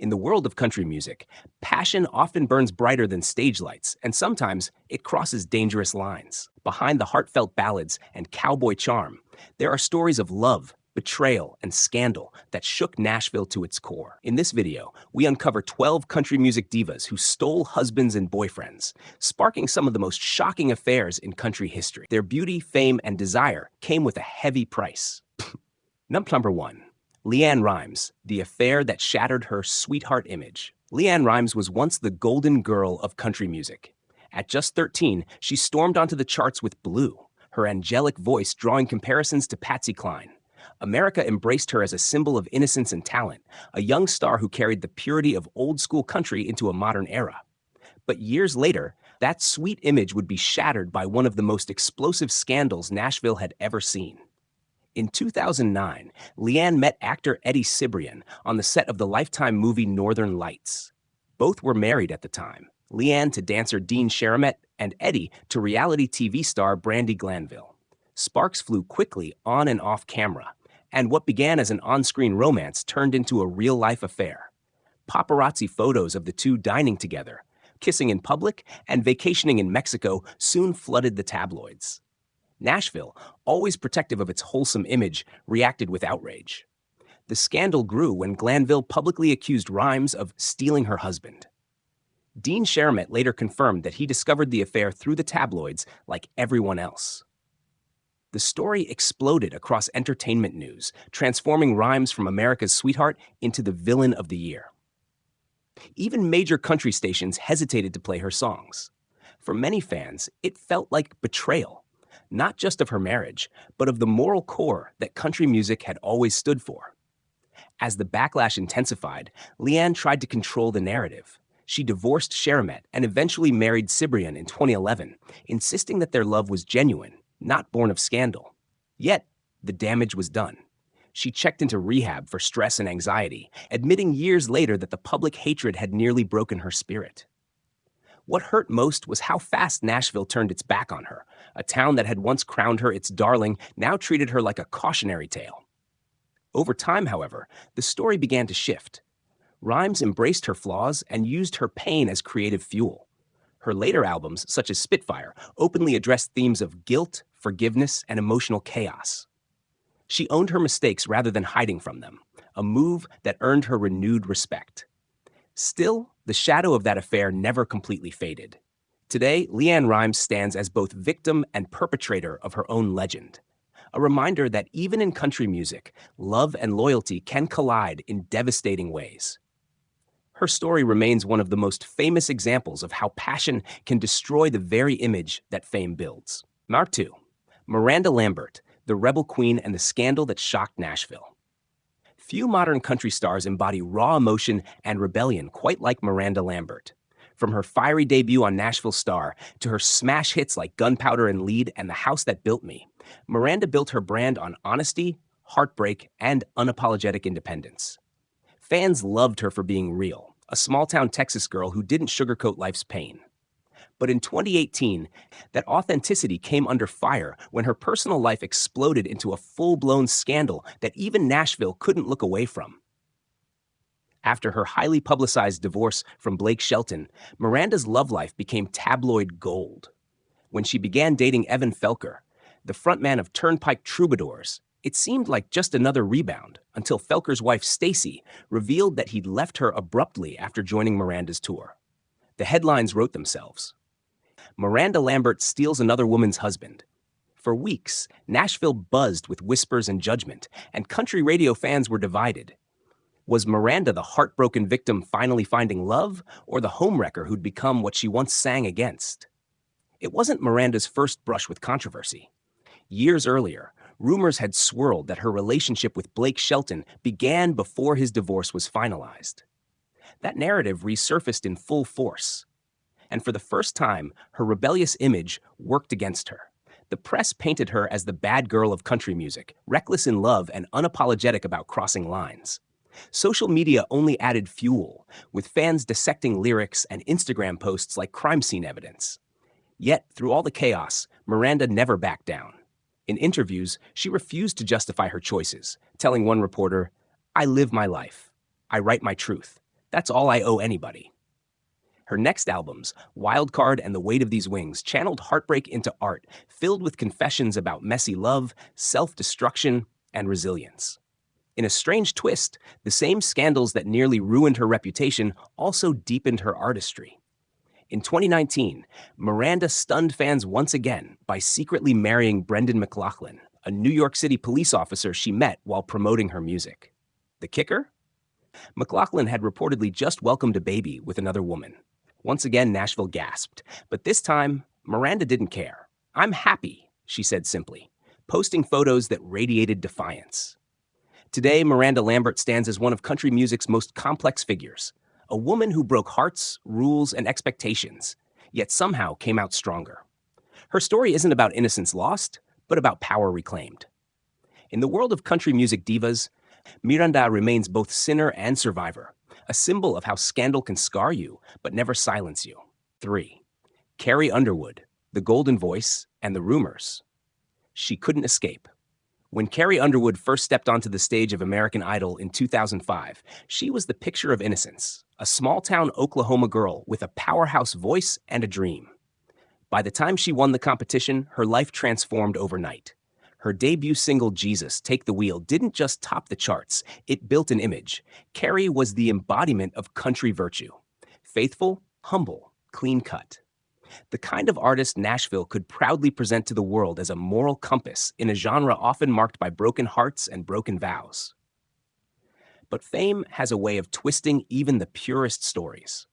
In the world of country music, passion often burns brighter than stage lights, and sometimes it crosses dangerous lines. Behind the heartfelt ballads and cowboy charm, there are stories of love, betrayal, and scandal that shook Nashville to its core. In this video, we uncover 12 country music divas who stole husbands and boyfriends, sparking some of the most shocking affairs in country history. Their beauty, fame, and desire came with a heavy price. Number 1. LeAnn Rimes, the affair that shattered her sweetheart image. LeAnn Rimes was once the golden girl of country music. At just 13, she stormed onto the charts with Blue, her angelic voice drawing comparisons to Patsy Cline. America embraced her as a symbol of innocence and talent, a young star who carried the purity of old-school country into a modern era. But years later, that sweet image would be shattered by one of the most explosive scandals Nashville had ever seen. In 2009, LeAnn met actor Eddie Cibrian on the set of the Lifetime movie Northern Lights. Both were married at the time, LeAnn to dancer Dean Sharramet and Eddie to reality TV star Brandi Glanville. Sparks flew quickly on and off camera, and what began as an on-screen romance turned into a real-life affair. Paparazzi photos of the two dining together, kissing in public, and vacationing in Mexico soon flooded the tabloids. Nashville, always protective of its wholesome image, reacted with outrage. The scandal grew when Glanville publicly accused Rimes of stealing her husband. Dean Sharramet later confirmed that he discovered the affair through the tabloids like everyone else. The story exploded across entertainment news, transforming Rimes from America's sweetheart into the villain of the year. Even major country stations hesitated to play her songs. For many fans, it felt like betrayal, not just of her marriage, but of the moral core that country music had always stood for. As the backlash intensified, LeAnn tried to control the narrative. She divorced Sharramet and eventually married Cibrian in 2011, insisting that their love was genuine, not born of scandal. Yet, the damage was done. She checked into rehab for stress and anxiety, admitting years later that the public hatred had nearly broken her spirit. What hurt most was how fast Nashville turned its back on her. A town that had once crowned her its darling now treated her like a cautionary tale. Over time, however, the story began to shift. Rimes embraced her flaws and used her pain as creative fuel. Her later albums, such as Spitfire, openly addressed themes of guilt, forgiveness, and emotional chaos. She owned her mistakes rather than hiding from them, a move that earned her renewed respect. Still, the shadow of that affair never completely faded. Today, LeAnn Rimes stands as both victim and perpetrator of her own legend, a reminder that even in country music, love and loyalty can collide in devastating ways. Her story remains one of the most famous examples of how passion can destroy the very image that fame builds. Mark 2. Miranda Lambert, the rebel queen and the scandal that shocked Nashville. Few modern country stars embody raw emotion and rebellion quite like Miranda Lambert. From her fiery debut on Nashville Star to her smash hits like Gunpowder and Lead and The House That Built Me, Miranda built her brand on honesty, heartbreak, and unapologetic independence. Fans loved her for being real, a small-town Texas girl who didn't sugarcoat life's pain. But in 2018, that authenticity came under fire when her personal life exploded into a full-blown scandal that even Nashville couldn't look away from. After her highly publicized divorce from Blake Shelton, Miranda's love life became tabloid gold. When she began dating Evan Felker, the frontman of Turnpike Troubadours, it seemed like just another rebound until Felker's wife Stacy revealed that he'd left her abruptly after joining Miranda's tour. The headlines wrote themselves. Miranda Lambert steals another woman's husband. For weeks, Nashville buzzed with whispers and judgment, and country radio fans were divided. Was Miranda the heartbroken victim finally finding love, or the homewrecker who'd become what she once sang against? It wasn't Miranda's first brush with controversy. Years earlier, rumors had swirled that her relationship with Blake Shelton began before his divorce was finalized. That narrative resurfaced in full force. And for the first time, her rebellious image worked against her. The press painted her as the bad girl of country music, reckless in love and unapologetic about crossing lines. Social media only added fuel, with fans dissecting lyrics and Instagram posts like crime scene evidence. Yet, through all the chaos, Miranda never backed down. In interviews, she refused to justify her choices, telling one reporter, "I live my life. I write my truth. That's all I owe anybody. Her next albums, Wildcard and The Weight of These Wings, channeled heartbreak into art, filled with confessions about messy love, self-destruction, and resilience. In a strange twist, the same scandals that nearly ruined her reputation also deepened her artistry. In 2019, Miranda stunned fans once again by secretly marrying Brendan McLaughlin, a New York City police officer she met while promoting her music. The kicker? McLaughlin had reportedly just welcomed a baby with another woman. Once again, Nashville gasped, but this time, Miranda didn't care. "I'm happy," she said simply, posting photos that radiated defiance. Today, Miranda Lambert stands as one of country music's most complex figures, a woman who broke hearts, rules, and expectations, yet somehow came out stronger. Her story isn't about innocence lost, but about power reclaimed. In the world of country music divas, Miranda remains both sinner and survivor, a symbol of how scandal can scar you, but never silence you. 3. Carrie Underwood, the Golden Voice, and the Rumors. She couldn't escape. When Carrie Underwood first stepped onto the stage of American Idol in 2005, she was the picture of innocence, a small-town Oklahoma girl with a powerhouse voice and a dream. By the time she won the competition, her life transformed overnight. Her debut single, Jesus, Take the Wheel, didn't just top the charts, it built an image. Carrie was the embodiment of country virtue. Faithful, humble, clean-cut. The kind of artist Nashville could proudly present to the world as a moral compass in a genre often marked by broken hearts and broken vows. But fame has a way of twisting even the purest stories.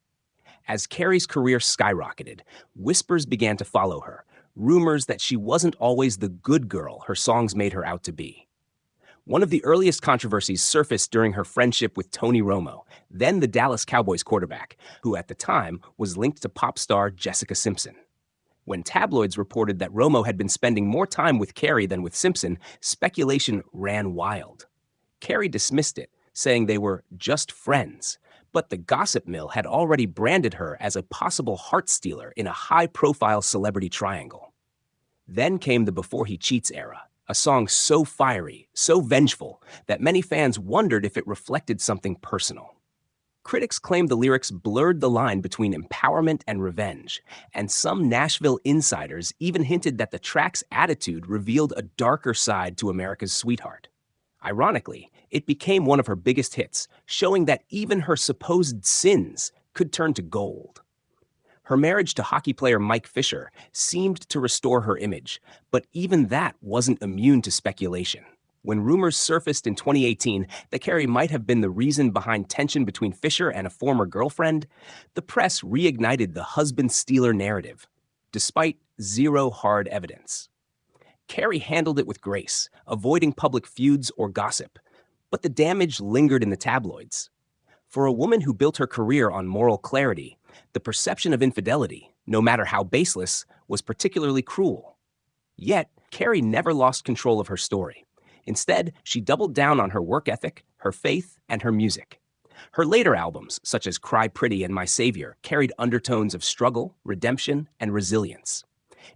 As Carrie's career skyrocketed, whispers began to follow her, rumors that she wasn't always the good girl her songs made her out to be. One of the earliest controversies surfaced during her friendship with Tony Romo, then the Dallas Cowboys quarterback, who at the time was linked to pop star Jessica Simpson. When tabloids reported that Romo had been spending more time with Carrie than with Simpson, speculation ran wild. Carrie dismissed it, saying they were just friends, but the gossip mill had already branded her as a possible heart stealer in a high-profile celebrity triangle. Then came the Before He Cheats era, a song so fiery, so vengeful, that many fans wondered if it reflected something personal. Critics claimed the lyrics blurred the line between empowerment and revenge, and some Nashville insiders even hinted that the track's attitude revealed a darker side to America's sweetheart. Ironically, it became one of her biggest hits, showing that even her supposed sins could turn to gold. Her marriage to hockey player Mike Fisher seemed to restore her image, but even that wasn't immune to speculation. When rumors surfaced in 2018 that Carrie might have been the reason behind tension between Fisher and a former girlfriend, the press reignited the husband-stealer narrative, despite zero hard evidence. Carrie handled it with grace, avoiding public feuds or gossip, but the damage lingered in the tabloids. For a woman who built her career on moral clarity, the perception of infidelity, no matter how baseless, was particularly cruel. Yet, Carrie never lost control of her story. Instead, she doubled down on her work ethic, her faith, and her music. Her later albums, such as Cry Pretty and My Savior, carried undertones of struggle, redemption, and resilience.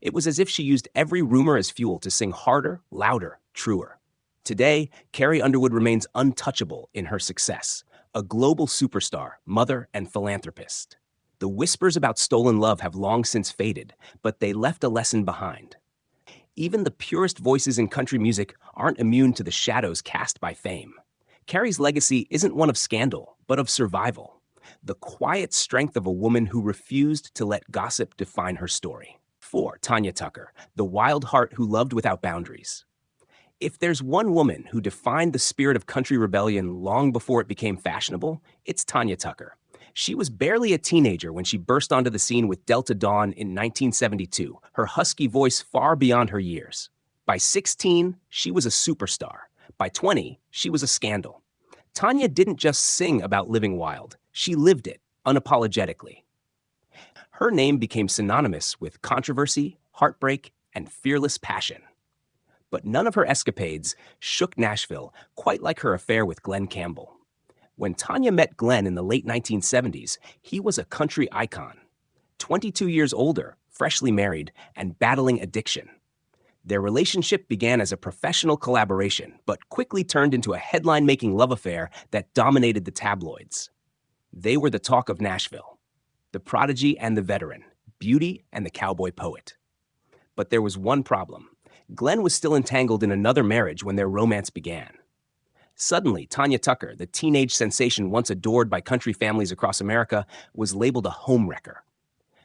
It was as if she used every rumor as fuel to sing harder, louder, truer. Today, Carrie Underwood remains untouchable in her success, a global superstar, mother, and philanthropist. The whispers about stolen love have long since faded, but they left a lesson behind. Even the purest voices in country music aren't immune to the shadows cast by fame. Carrie's legacy isn't one of scandal, but of survival. The quiet strength of a woman who refused to let gossip define her story. 4. Tanya Tucker, the wild heart who loved without boundaries. If there's one woman who defined the spirit of country rebellion long before it became fashionable, it's Tanya Tucker. She was barely a teenager when she burst onto the scene with Delta Dawn in 1972, her husky voice far beyond her years. By 16, she was a superstar. By 20, she was a scandal. Tanya didn't just sing about living wild, she lived it, unapologetically. Her name became synonymous with controversy, heartbreak, and fearless passion. But none of her escapades shook Nashville quite like her affair with Glenn Campbell. When Tanya met Glenn in the late 1970s, he was a country icon. 22 years older, freshly married, and battling addiction. Their relationship began as a professional collaboration, but quickly turned into a headline-making love affair that dominated the tabloids. They were the talk of Nashville, the prodigy and the veteran, beauty and the cowboy poet. But there was one problem. Glenn was still entangled in another marriage when their romance began. Suddenly, Tanya Tucker, the teenage sensation once adored by country families across America, was labeled a homewrecker.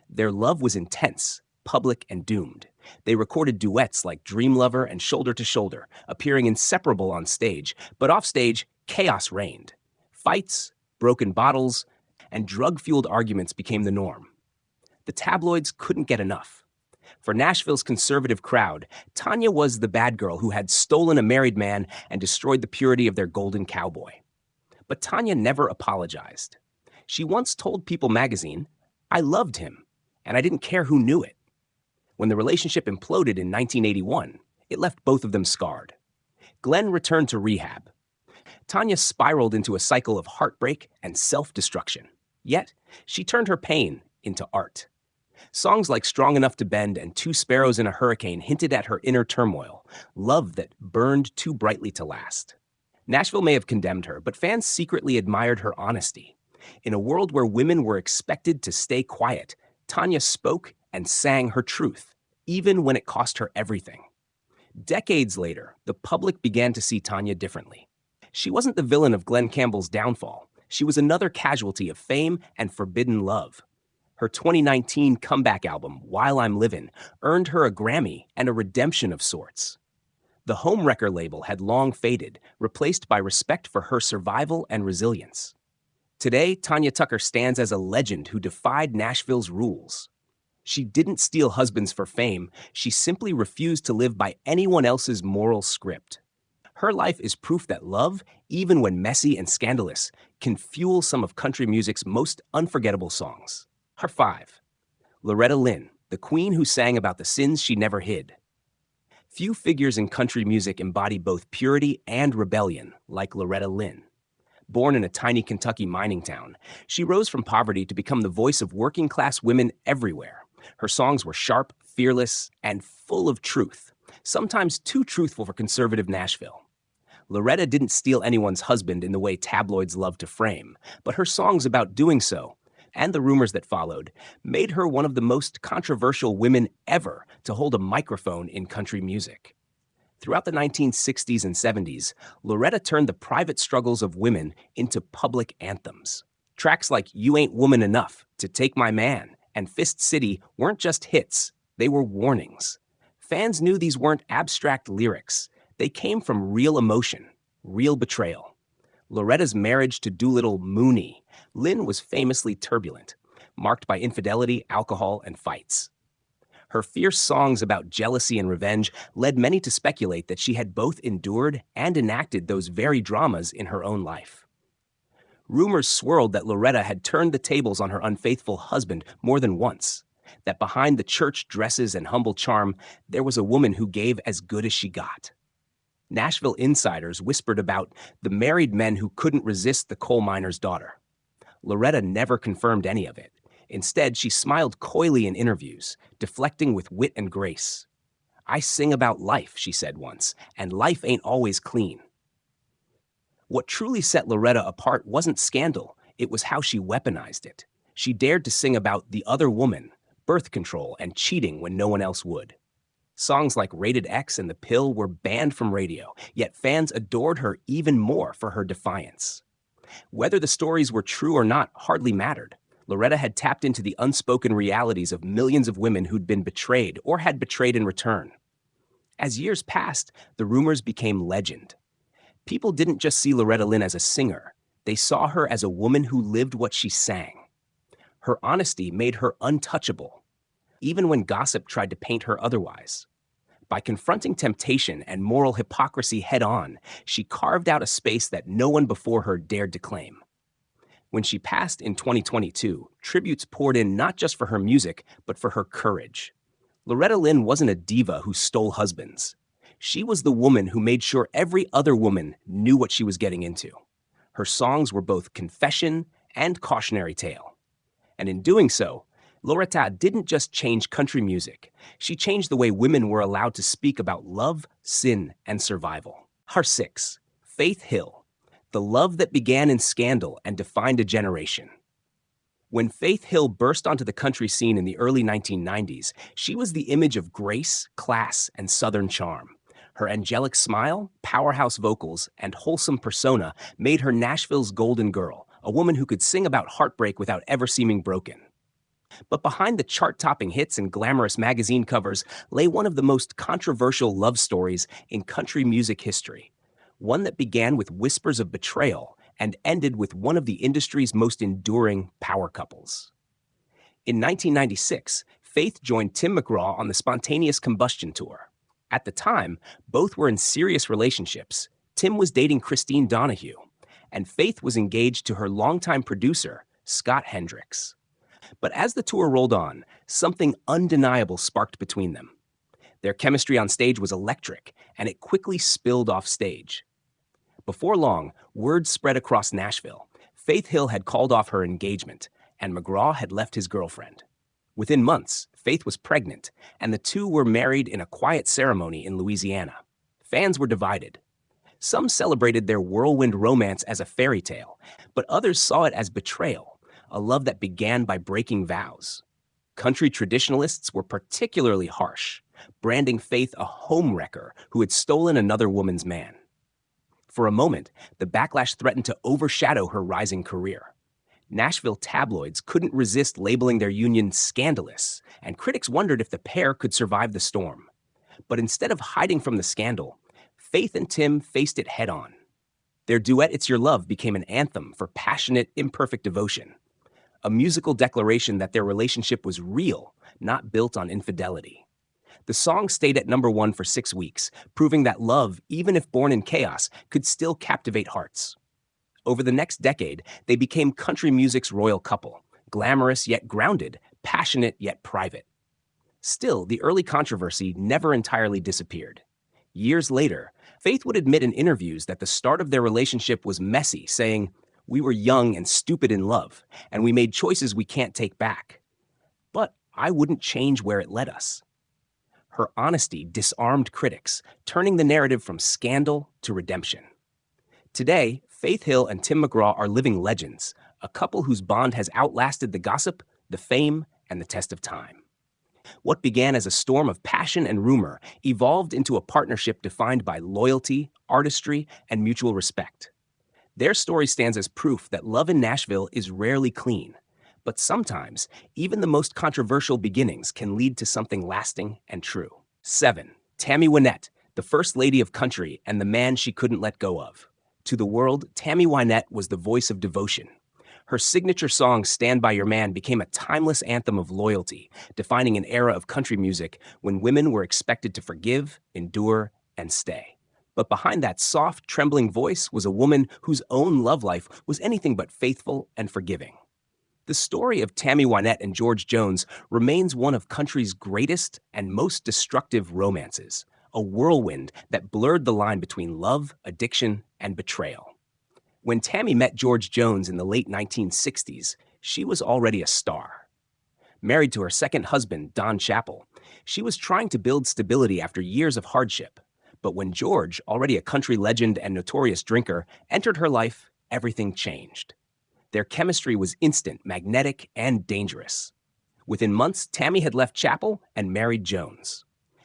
Their love was intense, public, and doomed. They recorded duets like Dream Lover and Shoulder to Shoulder, appearing inseparable on stage, but offstage, chaos reigned. Fights, broken bottles, and drug-fueled arguments became the norm. The tabloids couldn't get enough. For Nashville's conservative crowd, Tanya was the bad girl who had stolen a married man and destroyed the purity of their golden cowboy. But Tanya never apologized. She once told People magazine, "I loved him, and I didn't care who knew it." When the relationship imploded in 1981, it left both of them scarred. Glenn returned to rehab. Tanya spiraled into a cycle of heartbreak and self-destruction. Yet, she turned her pain into art. Songs like Strong Enough to Bend and Two Sparrows in a Hurricane hinted at her inner turmoil, love that burned too brightly to last. Nashville may have condemned her, but fans secretly admired her honesty. In a world where women were expected to stay quiet, Tanya spoke and sang her truth, even when it cost her everything. Decades later, the public began to see Tanya differently. She wasn't the villain of Glenn Campbell's downfall. She was another casualty of fame and forbidden love. Her 2019 comeback album, While I'm Livin', earned her a Grammy and a redemption of sorts. The Homewrecker label had long faded, replaced by respect for her survival and resilience. Today, Tanya Tucker stands as a legend who defied Nashville's rules. She didn't steal husbands for fame, she simply refused to live by anyone else's moral script. Her life is proof that love, even when messy and scandalous, can fuel some of country music's most unforgettable songs. Her 5. Loretta Lynn, the queen who sang about the sins she never hid. Few figures in country music embody both purity and rebellion, like Loretta Lynn. Born in a tiny Kentucky mining town, she rose from poverty to become the voice of working-class women everywhere. Her songs were sharp, fearless, and full of truth, sometimes too truthful for conservative Nashville. Loretta didn't steal anyone's husband in the way tabloids love to frame, but her songs about doing so, and the rumors that followed, made her one of the most controversial women ever to hold a microphone in country music. Throughout the 1960s and 70s, Loretta turned the private struggles of women into public anthems. Tracks like You Ain't Woman Enough, To Take My Man, and Fist City weren't just hits, they were warnings. Fans knew these weren't abstract lyrics. They came from real emotion, real betrayal. Loretta's marriage to Doolittle Mooney, Lynn was famously turbulent, marked by infidelity, alcohol, and fights. Her fierce songs about jealousy and revenge led many to speculate that she had both endured and enacted those very dramas in her own life. Rumors swirled that Loretta had turned the tables on her unfaithful husband more than once, that behind the church dresses and humble charm, there was a woman who gave as good as she got. Nashville insiders whispered about the married men who couldn't resist the coal miner's daughter. Loretta never confirmed any of it. Instead, she smiled coyly in interviews, deflecting with wit and grace. "I sing about life," she said once, "and life ain't always clean." What truly set Loretta apart wasn't scandal, it was how she weaponized it. She dared to sing about the other woman, birth control, and cheating when no one else would. Songs like Rated X and The Pill were banned from radio, yet fans adored her even more for her defiance. Whether the stories were true or not hardly mattered. Loretta had tapped into the unspoken realities of millions of women who'd been betrayed or had betrayed in return. As years passed, the rumors became legend. People didn't just see Loretta Lynn as a singer. They saw her as a woman who lived what she sang. Her honesty made her untouchable, even when gossip tried to paint her otherwise. By confronting temptation and moral hypocrisy head-on, she carved out a space that no one before her dared to claim. When she passed in 2022, tributes poured in not just for her music, but for her courage. Loretta Lynn wasn't a diva who stole husbands. She was the woman who made sure every other woman knew what she was getting into. Her songs were both confession and cautionary tale. And in doing so, Loretta didn't just change country music. She changed the way women were allowed to speak about love, sin, and survival. Her 6, Faith Hill, the love that began in scandal and defined a generation. When Faith Hill burst onto the country scene in the early 1990s, she was the image of grace, class, and Southern charm. Her angelic smile, powerhouse vocals, and wholesome persona made her Nashville's golden girl, a woman who could sing about heartbreak without ever seeming broken. But behind the chart-topping hits and glamorous magazine covers lay one of the most controversial love stories in country music history. One that began with whispers of betrayal and ended with one of the industry's most enduring power couples. In 1996, Faith joined Tim McGraw on the Spontaneous Combustion Tour. At the time, both were in serious relationships. Tim was dating Christine Donahue, and Faith was engaged to her longtime producer, Scott Hendricks. But as the tour rolled on, something undeniable sparked between them. Their chemistry on stage was electric, and it quickly spilled off stage. Before long, word spread across Nashville. Faith Hill had called off her engagement, and McGraw had left his girlfriend. Within months, Faith was pregnant, and the two were married in a quiet ceremony in Louisiana. Fans were divided. Some celebrated their whirlwind romance as a fairy tale, but others saw it as betrayal, a love that began by breaking vows. Country traditionalists were particularly harsh, branding Faith a homewrecker who had stolen another woman's man. For a moment, the backlash threatened to overshadow her rising career. Nashville tabloids couldn't resist labeling their union scandalous, and critics wondered if the pair could survive the storm. But instead of hiding from the scandal, Faith and Tim faced it head-on. Their duet It's Your Love became an anthem for passionate, imperfect devotion, a musical declaration that their relationship was real, not built on infidelity. The song stayed at #1 for 6 weeks, proving that love, even if born in chaos, could still captivate hearts. Over the next decade, they became country music's royal couple, glamorous yet grounded, passionate yet private. Still, the early controversy never entirely disappeared. Years later, Faith would admit in interviews that the start of their relationship was messy, saying, "We were young and stupid in love, and we made choices we can't take back. But I wouldn't change where it led us." Her honesty disarmed critics, turning the narrative from scandal to redemption. Today, Faith Hill and Tim McGraw are living legends, a couple whose bond has outlasted the gossip, the fame, and the test of time. What began as a storm of passion and rumor evolved into a partnership defined by loyalty, artistry, and mutual respect. Their story stands as proof that love in Nashville is rarely clean, but sometimes even the most controversial beginnings can lead to something lasting and true. 7. Tammy Wynette, the First Lady of Country and the man she couldn't let go of. To the world, Tammy Wynette was the voice of devotion. Her signature song, Stand By Your Man, became a timeless anthem of loyalty, defining an era of country music when women were expected to forgive, endure, and stay. But behind that soft, trembling voice was a woman whose own love life was anything but faithful and forgiving. The story of Tammy Wynette and George Jones remains one of country's greatest and most destructive romances, a whirlwind that blurred the line between love, addiction, and betrayal. When Tammy met George Jones in the late 1960s, she was already a star. Married to her second husband, Don Chappell, she was trying to build stability after years of hardship. But when George, already a country legend and notorious drinker, entered her life, everything changed. Their chemistry was instant, magnetic, and dangerous. Within months, Tammy had left Chappell and married Jones.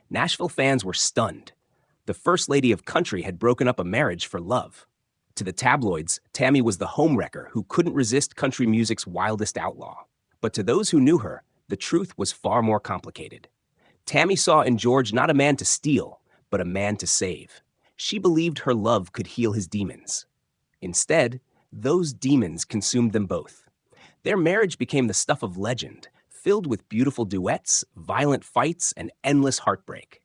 Nashville fans were stunned. The First Lady of Country had broken up a marriage for love. To the tabloids, Tammy was the homewrecker who couldn't resist country music's wildest outlaw. But to those who knew her, the truth was far more complicated. Tammy saw in George not a man to steal, but a man to save. She believed her love could heal his demons. Instead, those demons consumed them both. Their marriage became the stuff of legend, filled with beautiful duets, violent fights, and endless heartbreak.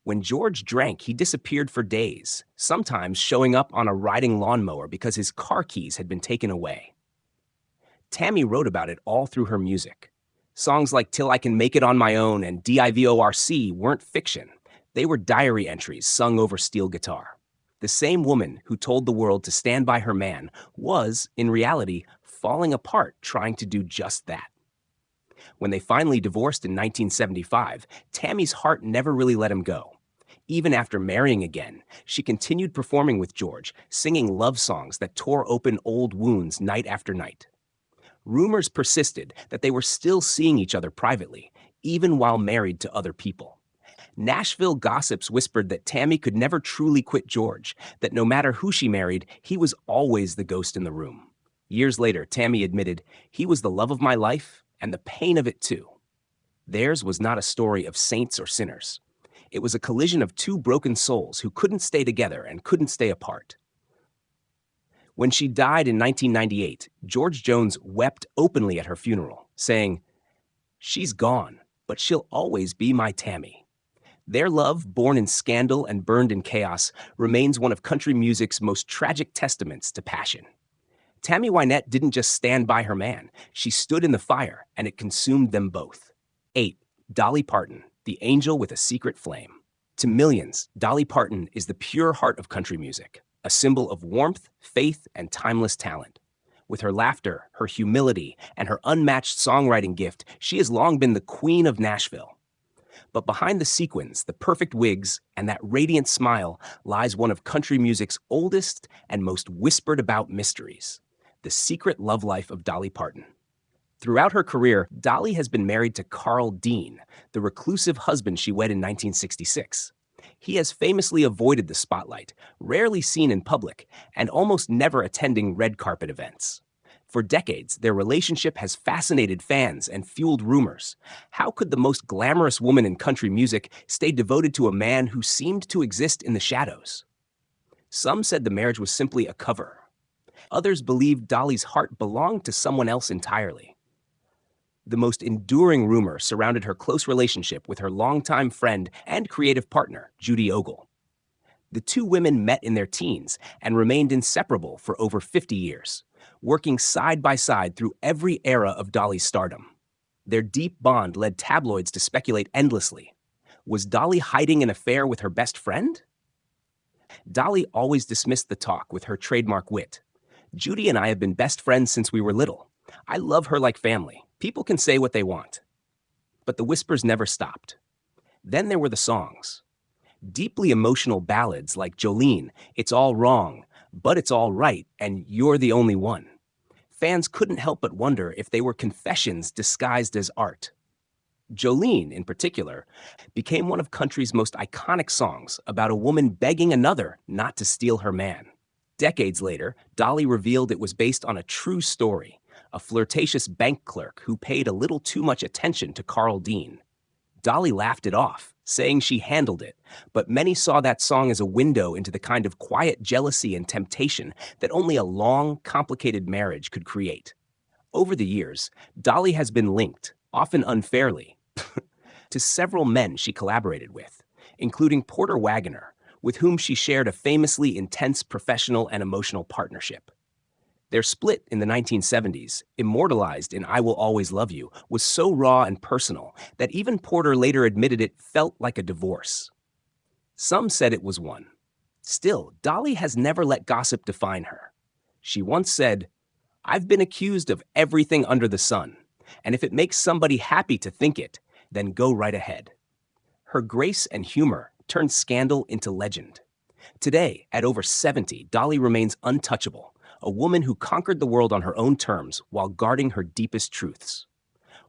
When George drank, he disappeared for days, sometimes showing up on a riding lawnmower because his car keys had been taken away. Tammy wrote about it all through her music. Songs like Till I Can Make It on My Own and DIVORC weren't fiction. They were diary entries sung over steel guitar. The same woman who told the world to stand by her man was, in reality, falling apart trying to do just that. When they finally divorced in 1975, Tammy's heart never really let him go. Even after marrying again, she continued performing with George, singing love songs that tore open old wounds night after night. Rumors persisted that they were still seeing each other privately, even while married to other people. Nashville gossips whispered that Tammy could never truly quit George, that no matter who she married, he was always the ghost in the room. Years later, Tammy admitted, "He was the love of my life, and the pain of it too." Theirs was not a story of saints or sinners. It was a collision of two broken souls who couldn't stay together and couldn't stay apart. When she died in 1998, George Jones wept openly at her funeral, saying, "She's gone, but she'll always be my Tammy." Their love, born in scandal and burned in chaos, remains one of country music's most tragic testaments to passion. Tammy Wynette didn't just stand by her man. She stood in the fire, and it consumed them both. 8. Dolly Parton, the angel with a secret flame. To millions, Dolly Parton is the pure heart of country music, a symbol of warmth, faith, and timeless talent. With her laughter, her humility, and her unmatched songwriting gift, she has long been the queen of Nashville. But behind the sequins, the perfect wigs, and that radiant smile lies one of country music's oldest and most whispered about mysteries: the secret love life of Dolly Parton. Throughout her career, Dolly has been married to Carl Dean, the reclusive husband she wed in 1966. He has famously avoided the spotlight, rarely seen in public, and almost never attending red carpet events. For decades, their relationship has fascinated fans and fueled rumors. How could the most glamorous woman in country music stay devoted to a man who seemed to exist in the shadows? Some said the marriage was simply a cover. Others believed Dolly's heart belonged to someone else entirely. The most enduring rumor surrounded her close relationship with her longtime friend and creative partner, Judy Ogle. The two women met in their teens and remained inseparable for over 50 years, working side by side through every era of Dolly's stardom. Their deep bond led tabloids to speculate endlessly. Was Dolly hiding an affair with her best friend? Dolly always dismissed the talk with her trademark wit. "Judy and I have been best friends since we were little. I love her like family. People can say what they want." But the whispers never stopped. Then there were the songs. Deeply emotional ballads like Jolene, "It's All Wrong," "But It's All Right," and "You're the Only One." Fans couldn't help but wonder if they were confessions disguised as art. Jolene, in particular, became one of country's most iconic songs about a woman begging another not to steal her man. Decades later, Dolly revealed it was based on a true story: a flirtatious bank clerk who paid a little too much attention to Carl Dean. Dolly laughed it off, saying she handled it, but many saw that song as a window into the kind of quiet jealousy and temptation that only a long, complicated marriage could create. Over the years, Dolly has been linked, often unfairly, to several men she collaborated with, including Porter Wagoner, with whom she shared a famously intense professional and emotional partnership. Their split in the 1970s, immortalized in "I Will Always Love You," was so raw and personal that even Porter later admitted it felt like a divorce. Some said it was one. Still, Dolly has never let gossip define her. She once said, "I've been accused of everything under the sun, and if it makes somebody happy to think it, then go right ahead." Her grace and humor turned scandal into legend. Today, at over 70, Dolly remains untouchable, a woman who conquered the world on her own terms while guarding her deepest truths.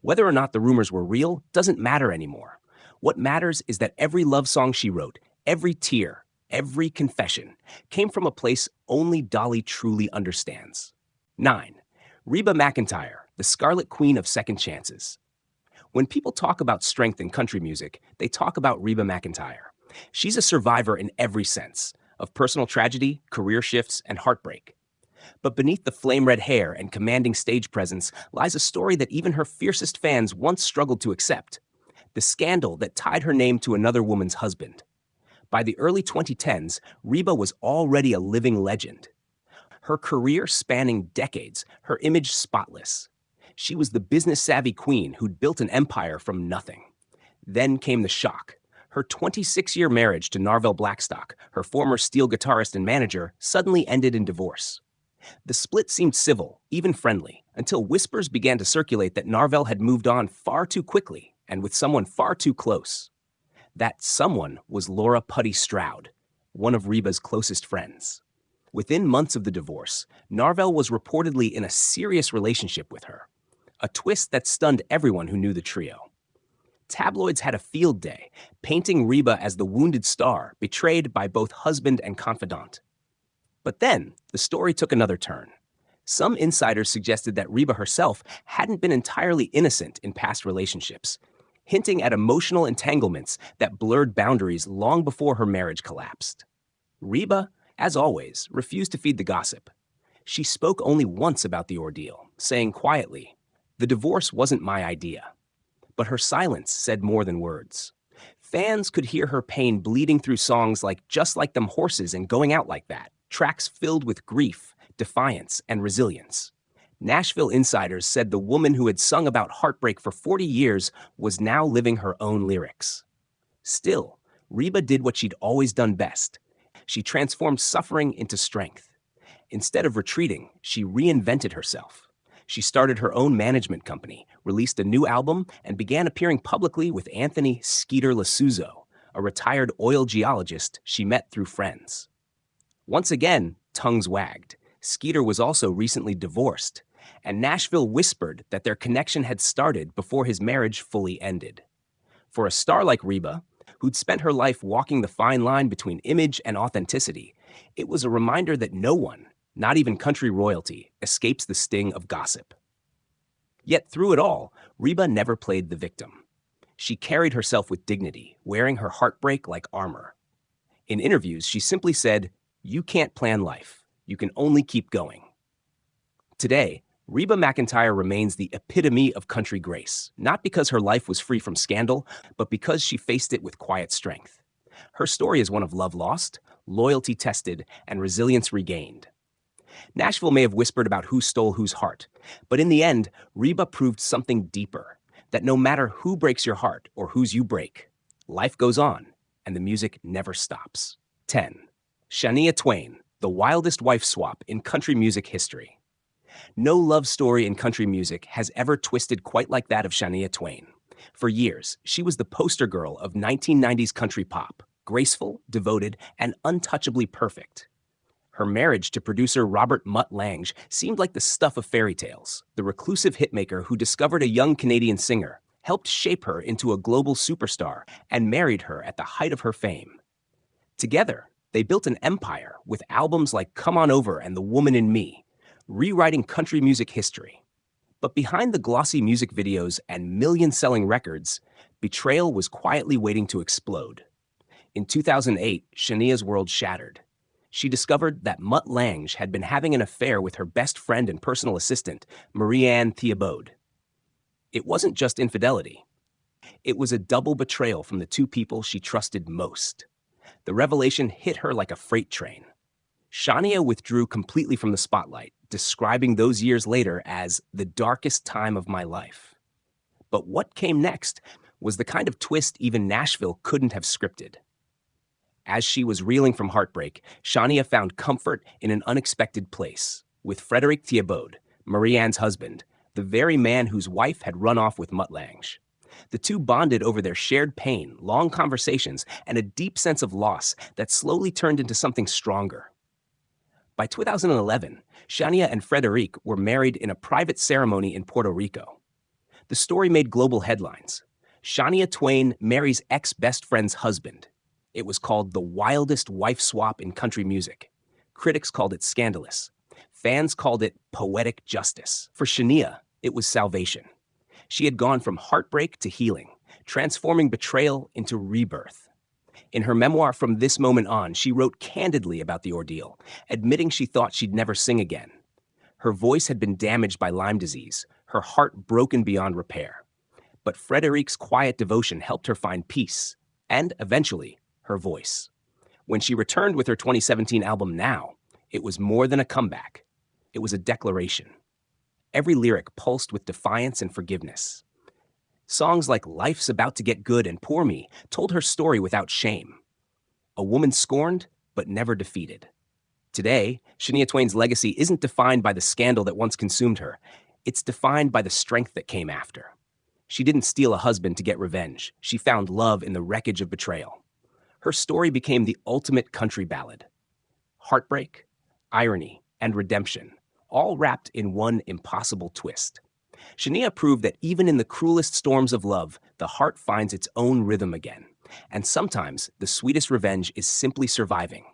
Whether or not the rumors were real doesn't matter anymore. What matters is that every love song she wrote, every tear, every confession, came from a place only Dolly truly understands. 9. Reba McEntire, the Scarlet Queen of Second Chances. When people talk about strength in country music, they talk about Reba McEntire. She's a survivor in every sense, of personal tragedy, career shifts, and heartbreak. But beneath the flame-red hair and commanding stage presence lies a story that even her fiercest fans once struggled to accept: the scandal that tied her name to another woman's husband. By the early 2010s, Reba was already a living legend. Her career spanning decades, her image spotless. She was the business-savvy queen who'd built an empire from nothing. Then came the shock. Her 26-year marriage to Narvel Blackstock, her former steel guitarist and manager, suddenly ended in divorce. The split seemed civil, even friendly, until whispers began to circulate that Narvel had moved on far too quickly and with someone far too close. That someone was Laura Putty Stroud, one of Reba's closest friends. Within months of the divorce, Narvel was reportedly in a serious relationship with her. a twist that stunned everyone who knew the trio. Tabloids had a field day, painting Reba as the wounded star, betrayed by both husband and confidant. But then, the story took another turn. Some insiders suggested that Reba herself hadn't been entirely innocent in past relationships, hinting at emotional entanglements that blurred boundaries long before her marriage collapsed. Reba, as always, refused to feed the gossip. She spoke only once about the ordeal, saying quietly, "The divorce wasn't my idea." But her silence said more than words. Fans could hear her pain bleeding through songs like "Just Like Them Horses" and "Going Out Like That," tracks filled with grief, defiance, and resilience. Nashville insiders said the woman who had sung about heartbreak for 40 years was now living her own lyrics. Still, Reba did what she'd always done best. She transformed suffering into strength. Instead of retreating, she reinvented herself. She started her own management company, released a new album, and began appearing publicly with Anthony Skeeter Lasuzo, a retired oil geologist she met through friends. Once again, tongues wagged. Skeeter was also recently divorced, and Nashville whispered that their connection had started before his marriage fully ended. For a star like Reba, who'd spent her life walking the fine line between image and authenticity, it was a reminder that no one, not even country royalty, escapes the sting of gossip. Yet through it all, Reba never played the victim. She carried herself with dignity, wearing her heartbreak like armor. In interviews, she simply said, "You can't plan life. You can only keep going." Today, Reba McEntire remains the epitome of country grace, not because her life was free from scandal, but because she faced it with quiet strength. Her story is one of love lost, loyalty tested, and resilience regained. Nashville may have whispered about who stole whose heart, but in the end, Reba proved something deeper, that no matter who breaks your heart or whose you break, life goes on, and the music never stops. 10. Shania Twain, the wildest wife swap in country music history. No love story in country music has ever twisted quite like that of Shania Twain. For years, she was the poster girl of 1990s country pop, graceful, devoted, and untouchably perfect. Her marriage to producer Robert "Mutt" Lange seemed like the stuff of fairy tales. The reclusive hitmaker who discovered a young Canadian singer, helped shape her into a global superstar, and married her at the height of her fame. Together, they built an empire with albums like "Come On Over" and "The Woman in Me," rewriting country music history. But behind the glossy music videos and million-selling records, betrayal was quietly waiting to explode. In 2008, Shania's world shattered. She discovered that Mutt Lange had been having an affair with her best friend and personal assistant, Marianne Theobald. It wasn't just infidelity. It was a double betrayal from the two people she trusted most. The revelation hit her like a freight train. Shania withdrew completely from the spotlight, describing those years later as the darkest time of my life. But what came next was the kind of twist even Nashville couldn't have scripted. As she was reeling from heartbreak, Shania found comfort in an unexpected place, with Frederic Thibaud, Marianne's husband, the very man whose wife had run off with Mutt Lange. The two bonded over their shared pain, long conversations, and a deep sense of loss that slowly turned into something stronger. By 2011, Shania and Frederic were married in a private ceremony in Puerto Rico. The story made global headlines. Shania Twain marries ex-best friend's husband. It was called the wildest wife swap in country music. Critics called it scandalous. Fans called it poetic justice. For Shania, it was salvation. She had gone from heartbreak to healing, transforming betrayal into rebirth. In her memoir From This Moment On, she wrote candidly about the ordeal, admitting she thought she'd never sing again. Her voice had been damaged by Lyme disease, her heart broken beyond repair. But Frederic's quiet devotion helped her find peace, and eventually, her voice. When she returned with her 2017 album Now, it was more than a comeback. It was a declaration. Every lyric pulsed with defiance and forgiveness. Songs like Life's About to Get Good and Poor Me told her story without shame. A woman scorned, but never defeated. Today, Shania Twain's legacy isn't defined by the scandal that once consumed her. It's defined by the strength that came after. She didn't steal a husband to get revenge. She found love in the wreckage of betrayal. Her story became the ultimate country ballad. Heartbreak, irony, and redemption, all wrapped in one impossible twist. Shania proved that even in the cruelest storms of love, the heart finds its own rhythm again. And sometimes the sweetest revenge is simply surviving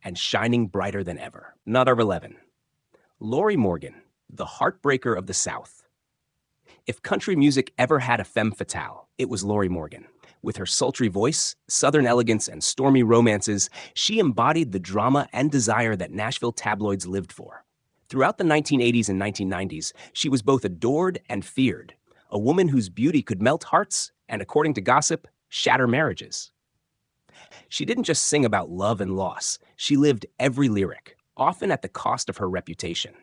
and shining brighter than ever. Number 11. Lori Morgan, the heartbreaker of the South. If country music ever had a femme fatale, it was Lori Morgan. With her sultry voice, southern elegance, and stormy romances, she embodied the drama and desire that Nashville tabloids lived for. Throughout the 1980s and 1990s, she was both adored and feared, a woman whose beauty could melt hearts and, according to gossip, shatter marriages. She didn't just sing about love and loss, she lived every lyric, often at the cost of her reputation.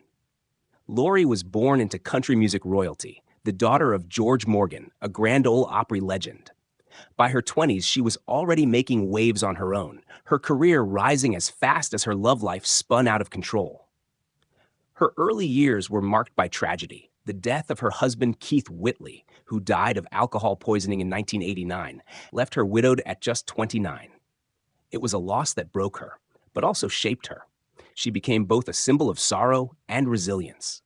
Lori was born into country music royalty, the daughter of George Morgan, a Grand Ole Opry legend. By her 20s, she was already making waves on her own, her career rising as fast as her love life spun out of control. Her early years were marked by tragedy. The death of her husband, Keith Whitley, who died of alcohol poisoning in 1989, left her widowed at just 29. It was a loss that broke her, but also shaped her. She became both a symbol of sorrow and resilience.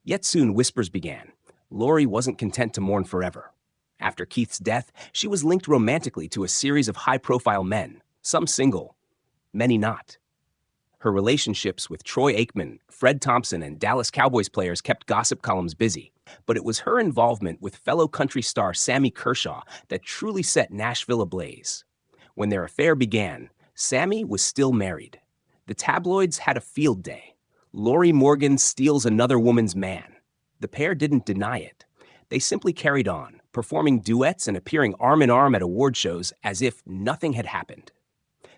Yet soon whispers began. Lori wasn't content to mourn forever. After Keith's death, she was linked romantically to a series of high-profile men, some single, many not. Her relationships with Troy Aikman, Fred Thompson, and Dallas Cowboys players kept gossip columns busy, but it was her involvement with fellow country star Sammy Kershaw that truly set Nashville ablaze. When their affair began, Sammy was still married. The tabloids had a field day. Lori Morgan steals another woman's man. The pair didn't deny it. They simply carried on, performing duets and appearing arm in arm at award shows as if nothing had happened.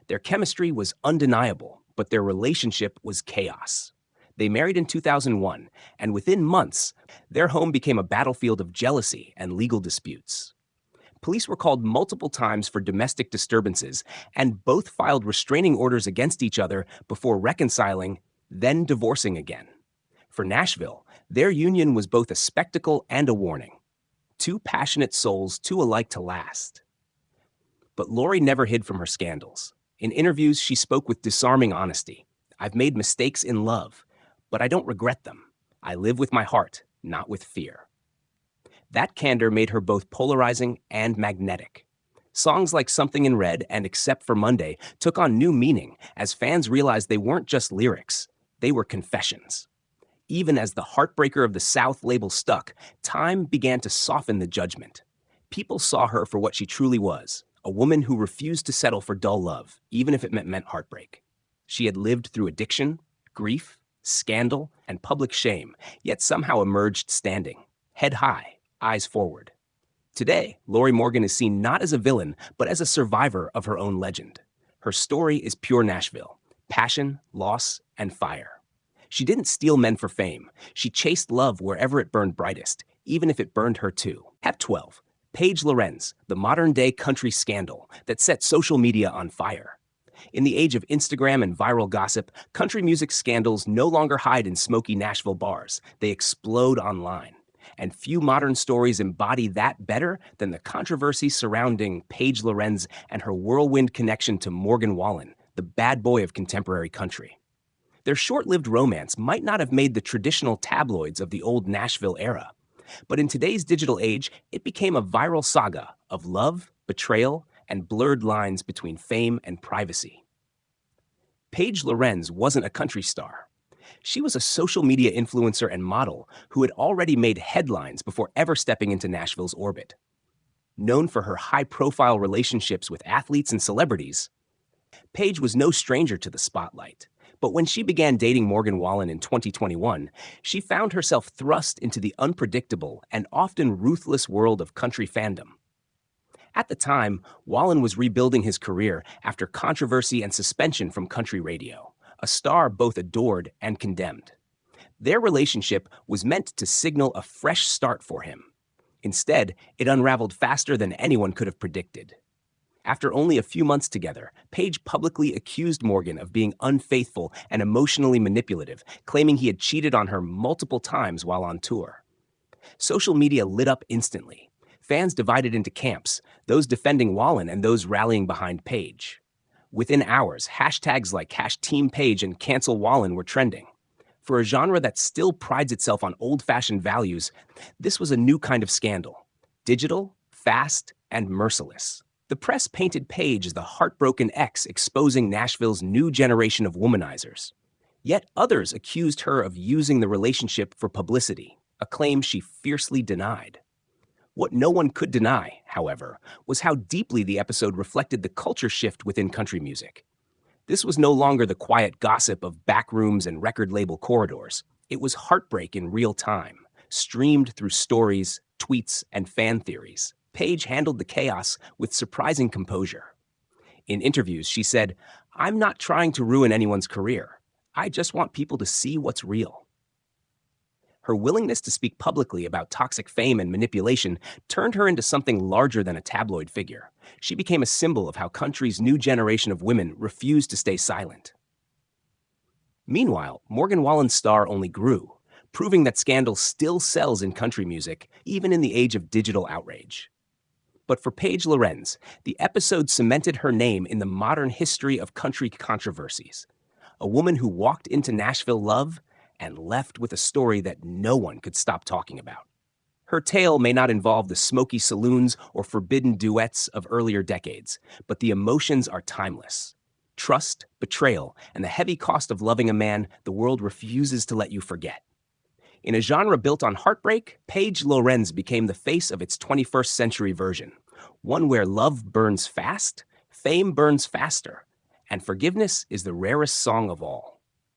Their chemistry was undeniable, but their relationship was chaos. They married in 2001, and within months, their home became a battlefield of jealousy and legal disputes. Police were called multiple times for domestic disturbances, and both filed restraining orders against each other before reconciling, then divorcing again. For Nashville, their union was both a spectacle and a warning. Two passionate souls, too alike to last. But Lori never hid from her scandals. In interviews, she spoke with disarming honesty. I've made mistakes in love, but I don't regret them. I live with my heart, not with fear. That candor made her both polarizing and magnetic. Songs like Something in Red and Except for Monday took on new meaning as fans realized they weren't just lyrics, they were confessions. Even as the heartbreaker of the South label stuck, time began to soften the judgment. People saw her for what she truly was, a woman who refused to settle for dull love, even if it meant heartbreak. She had lived through addiction, grief, scandal, and public shame, yet somehow emerged standing, head high, eyes forward. Today, Lori Morgan is seen not as a villain, but as a survivor of her own legend. Her story is pure Nashville, passion, loss, and fire. She didn't steal men for fame. She chased love wherever it burned brightest, even if it burned her too. At 12, Paige Lorenz, the modern-day country scandal that set social media on fire. In the age of Instagram and viral gossip, country music scandals no longer hide in smoky Nashville bars. They explode online. And few modern stories embody that better than the controversy surrounding Paige Lorenz and her whirlwind connection to Morgan Wallen, the bad boy of contemporary country. Their short-lived romance might not have made the traditional tabloids of the old Nashville era, but in today's digital age, it became a viral saga of love, betrayal, and blurred lines between fame and privacy. Paige Lorenz wasn't a country star. She was a social media influencer and model who had already made headlines before ever stepping into Nashville's orbit. Known for her high-profile relationships with athletes and celebrities, Paige was no stranger to the spotlight. But when she began dating Morgan Wallen in 2021, she found herself thrust into the unpredictable and often ruthless world of country fandom. At the time, Wallen was rebuilding his career after controversy and suspension from country radio, a star both adored and condemned. Their relationship was meant to signal a fresh start for him. Instead, it unraveled faster than anyone could have predicted. After only a few months together, Paige publicly accused Morgan of being unfaithful and emotionally manipulative, claiming he had cheated on her multiple times while on tour. Social media lit up instantly. Fans divided into camps, those defending Wallen and those rallying behind Paige. Within hours, hashtags like #TeamPaige and #CancelWallen were trending. For a genre that still prides itself on old-fashioned values, this was a new kind of scandal. Digital, fast, and merciless. The press painted Paige as the heartbroken ex exposing Nashville's new generation of womanizers. Yet others accused her of using the relationship for publicity, a claim she fiercely denied. What no one could deny, however, was how deeply the episode reflected the culture shift within country music. This was no longer the quiet gossip of backrooms and record label corridors. It was heartbreak in real time, streamed through stories, tweets, and fan theories. Paige handled the chaos with surprising composure. In interviews, she said, "I'm not trying to ruin anyone's career. I just want people to see what's real." Her willingness to speak publicly about toxic fame and manipulation turned her into something larger than a tabloid figure. She became a symbol of how country's new generation of women refused to stay silent. Meanwhile, Morgan Wallen's star only grew, proving that scandal still sells in country music, even in the age of digital outrage. But for Paige Lorenz, the episode cemented her name in the modern history of country controversies. A woman who walked into Nashville love and left with a story that no one could stop talking about. Her tale may not involve the smoky saloons or forbidden duets of earlier decades, but the emotions are timeless. Trust, betrayal, and the heavy cost of loving a man the world refuses to let you forget. In a genre built on heartbreak, Paige Lorenz became the face of its 21st century version, one where love burns fast, fame burns faster, and forgiveness is the rarest song of all.